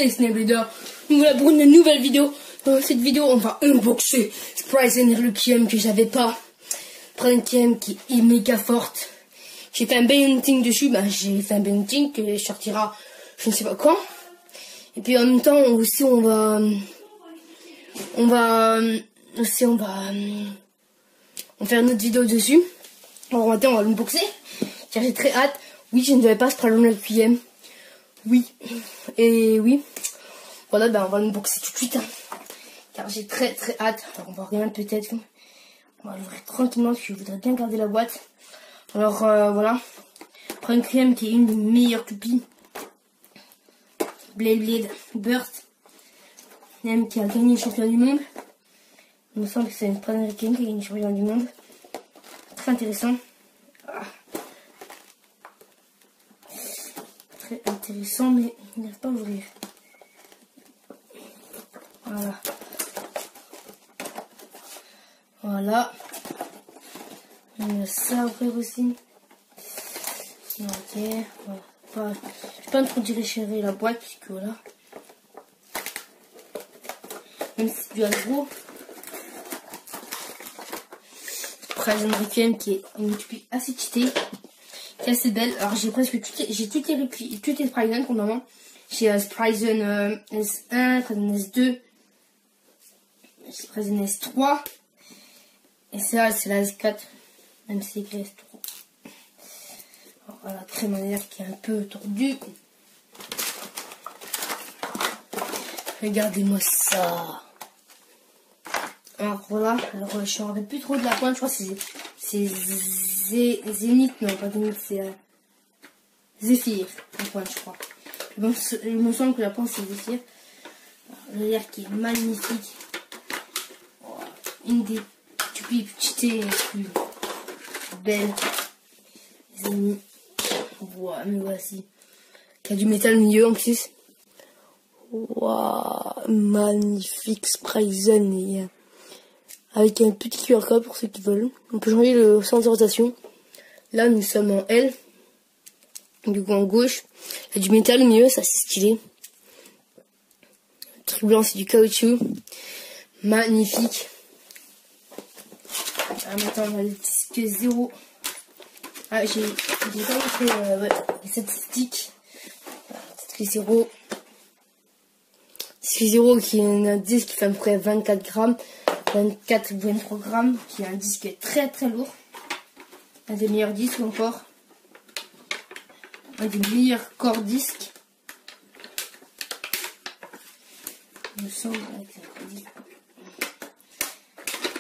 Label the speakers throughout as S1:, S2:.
S1: et Snapleader. Nous voilà pour une nouvelle vidéo. Dans cette vidéo, on va unboxer Spryzen Requiem que j'avais pas. Requiem qui est méga forte. J'ai fait un baiting dessus. J'ai fait un baiting qui sortira je ne sais pas quand. Et puis en même temps aussi on va faire une autre vidéo dessus. Alors maintenant on va l'unboxer. Car j'ai très hâte. Oui, je ne devais pas Spryzen Requiem. Oui. Et oui. Voilà, on va l'unboxer tout de suite. Car j'ai très hâte. Alors on va regarder peut-être. On va l'ouvrir tranquillement parce que je voudrais bien garder la boîte. Alors voilà. Requiem qui est une des meilleures toupies. Blade Burst. Même qui a gagné le championnat du monde. Il me semble que c'est une Spryzen Requiem qui a gagné le championnat du monde. Très intéressant. Très intéressant, mais il n'arrive pas à ouvrir. Voilà. Voilà. On a ça à ouvrir aussi. Ok. Voilà. Je vais pas trop déchirer la boîte, puisque voilà. Même si c'est du gros. Spryzen Requiem qui est une toupie assez cheatée. Qui est assez belle. Alors j'ai presque toutes les Spryzen qu'on a. J'ai Spryzen S1, Spryzen S2, Spryzen S3. Et ça, c'est la S4. Même si c'est écrit S3. Alors, voilà, crémaillère qui est un peu tordue. Regardez-moi ça. Alors voilà, je me rappelle plus trop de la pointe, je crois que c'est Zénith, non pas Zénith, c'est Zéphyr, la pointe je crois. Bon, il me semble que la pointe c'est Zéphyr. Le l'air qui est magnifique. Une des toupies cheatées plus belles. Zénith. Voilà, me voici. Qui a du métal au milieu en plus. Waouh, magnifique Spryzen. Avec un petit QR code pour ceux qui veulent. On peut changer le sens de rotation. Là, nous sommes en L. Du coup, en gauche. Il y a du métal au milieu, ça c'est stylé. Le truc blanc, c'est du caoutchouc. Magnifique. Alors maintenant, on va le disque 0. J'ai pas montré les statistiques. Disque 0. Disque 0 qui est un disque qui fait à peu près 24 grammes. 24 ou 23 grammes, qui est un disque très lourd. Un des meilleurs disques encore. Un des meilleurs corps disques. Il me semble avec un disque.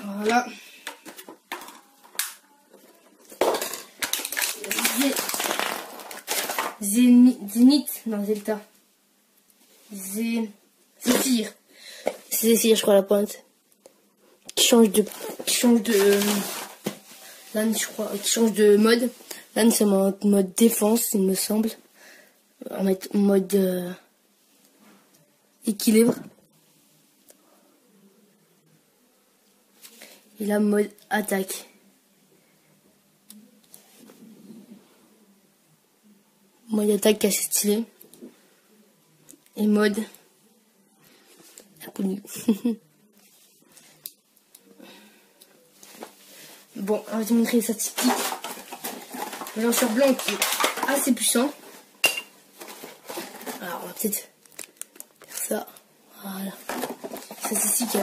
S1: Voilà. Zénith, non Delta. Zéphyr. C'est Zéphyr, je crois, la pointe. Qui change de mode. Là, c'est en mode défense, il me semble. En mode équilibre. Et là, mode attaque. Mode attaque assez stylé. Et mode inconnu. Bon, on va te montrer les statistiques. Le lanceur blanc qui est assez puissant. Alors, on va peut-être faire ça. Voilà. Statistique,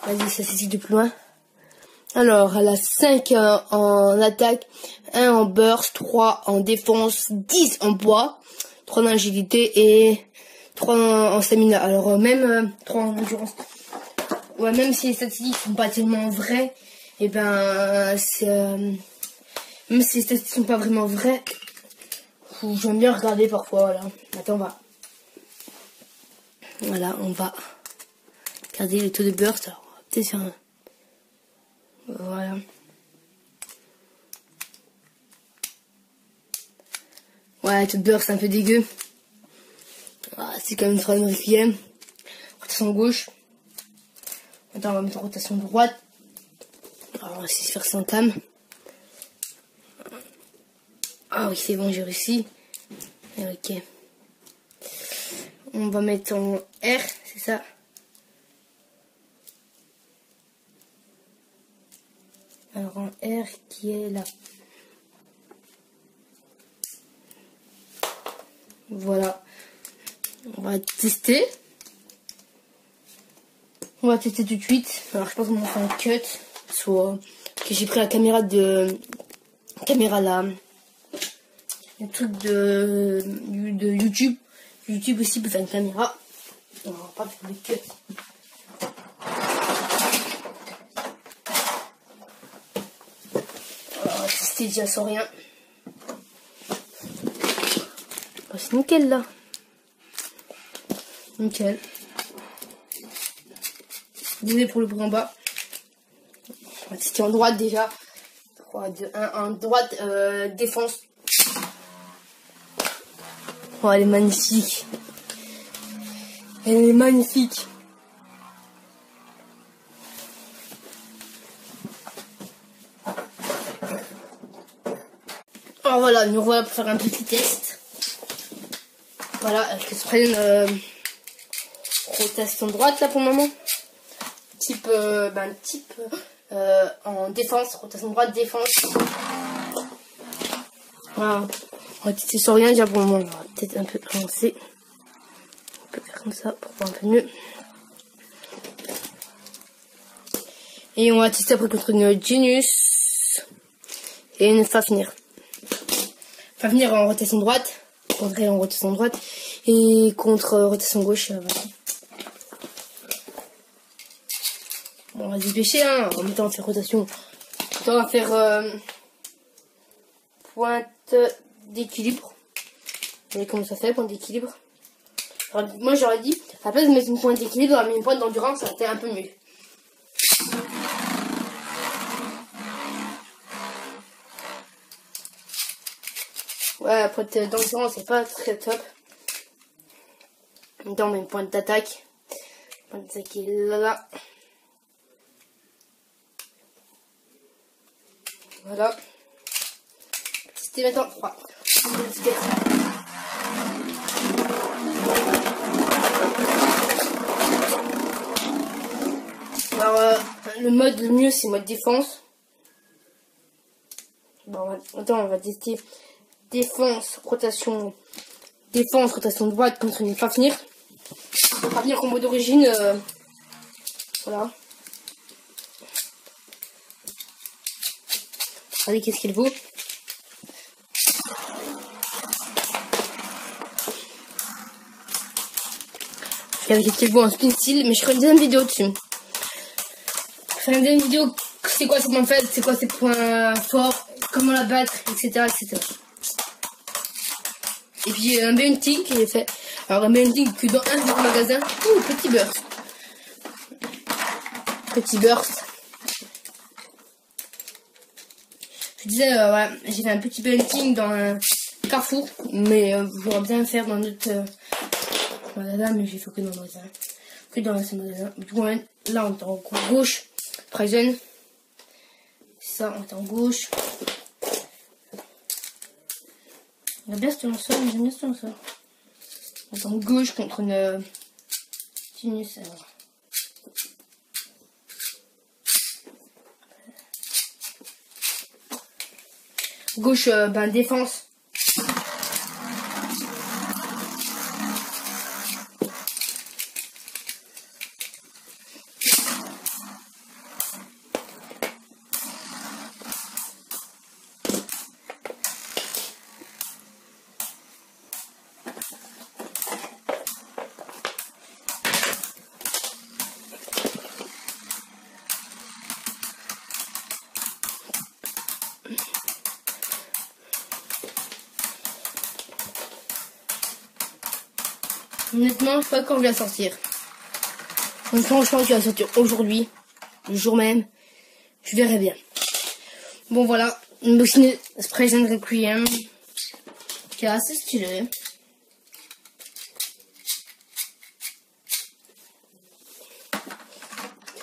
S1: vas-y, statistique de plus loin. Alors, elle a 5 en attaque, 1 en burst, 3 en défense, 10 en poids, 3 en agilité et 3 en stamina. Alors, même 3 en endurance. Ouais, même si les statistiques sont pas tellement vraies, et même si les statistiques sont pas vraiment vraies, j'aime bien regarder parfois, voilà. Attends, on va regarder le taux de burst. Alors, on va peut-être faire un... Voilà. Ouais, le taux de burst c'est un peu dégueu. C'est comme une Spryzen Requiem. Rotation gauche. Maintenant, on va mettre en rotation droite. Alors, on va essayer de faire ça en cam. Ah oui, c'est bon, j'ai réussi. Ok. On va mettre en R, c'est ça. Alors en R qui est là. Voilà. On va tester. On va tester tout de suite. Alors je pense qu'on va faire un cut. Soit que j'ai pris la caméra là. Le truc de YouTube. YouTube aussi peut faire une caméra. On va pas faire le cut. Alors, on va tester déjà sans rien. Oh, c'est nickel là. Nickel. Désolé pour le bruit en bas. On va tester en droite déjà. 3, 2, 1. En droite, défense. Oh, elle est magnifique. Elle est magnifique. Alors voilà, nous revoilà pour faire un petit test. Voilà, avec le spray rotation droite là pour le moment. Type, en défense, rotation droite, défense. Voilà. On va tester sur rien déjà pour le moment. On va peut-être un peu avancer. On peut faire comme ça pour voir un peu mieux. Et on va tester après contre une Genius et une Fafnir. Fafnir en rotation droite, contre elle en rotation droite et contre rotation gauche. Voilà. Bon, on va se dépêcher hein, en mettant en faire rotation. On va faire pointe d'équilibre. Vous voyez comment ça fait, pointe d'équilibre. Moi j'aurais dit, à la place de mettre une pointe d'équilibre, on va mettre une pointe d'endurance, ça aurait été un peu mieux. Ouais, la pointe d'endurance c'est pas très top. Maintenant on met une pointe d'attaque. Pointe d'attaque qui est là. Voilà. C'était maintenant 3. Alors, le mode le mieux, c'est mode défense. Bon, attends, on va tester défense, rotation droite contre une Fafnir. Fafnir combo d'origine, voilà. Regardez qu'est-ce qu'il vaut. Avec qu'est-ce qu'il vaut en spin style, mais je ferai une deuxième vidéo dessus. Je ferai une deuxième vidéo, c'est quoi ses points faibles, c'est quoi ses points forts, comment la battre, etc. etc. Et puis un B-Hunting qui est fait. Alors un B-Hunting que dans un magasin. Ouh, petit burst. Petit burst. Je disais, voilà, j'ai fait un petit B-Hunting dans un Carrefour, mais j'aurais bien faire dans notre magasin, mais j'ai fait que dans le magasin. Que dans ce magasin. Du coup, là on est en gauche. Prison. Ça, on est en gauche. J'aime bien ce tournesol, j'aime bien ce tournesol. On est en gauche contre une Genius. Gauche, défense. Honnêtement, je sais pas quand je vais la sortir. Donc franchement, je vais la sortir aujourd'hui, le jour même. Je verrai bien. Bon voilà, une boxine Present Requiem qui est assez stylée.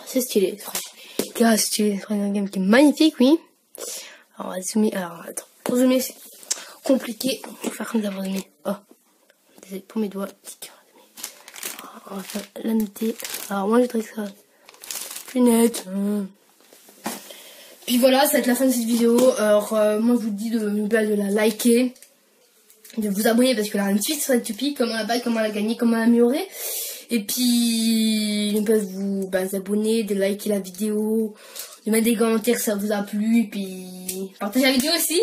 S1: C'est stylé, qui est assez stylé, Present Game qui est magnifique, oui. Alors on va zoomer. Alors attends, pour zoomer c'est compliqué. Je vais faire comme ça pour zoomer. Oh, désolé pour mes doigts. On va faire la noter. Alors moi je voudrais que ça plus net. Puis voilà, ça va être la fin de cette vidéo. Alors moi je vous dis de la liker, de vous abonner parce que là une suite sur la Tupi, comment la battre, comment la gagner, comment l'améliorer. Et puis de vous abonner, de liker la vidéo, de mettre des commentaires si ça vous a plu, et puis partager la vidéo aussi.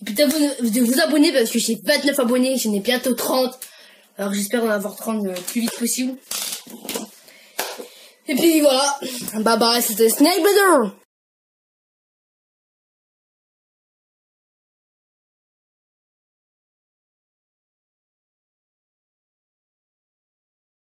S1: Et puis de vous abonner parce que j'ai 29 abonnés, j'en ai bientôt 30. Alors j'espère en avoir 30 le plus vite possible. Et puis voilà, bye bye, c'était Snake Brother.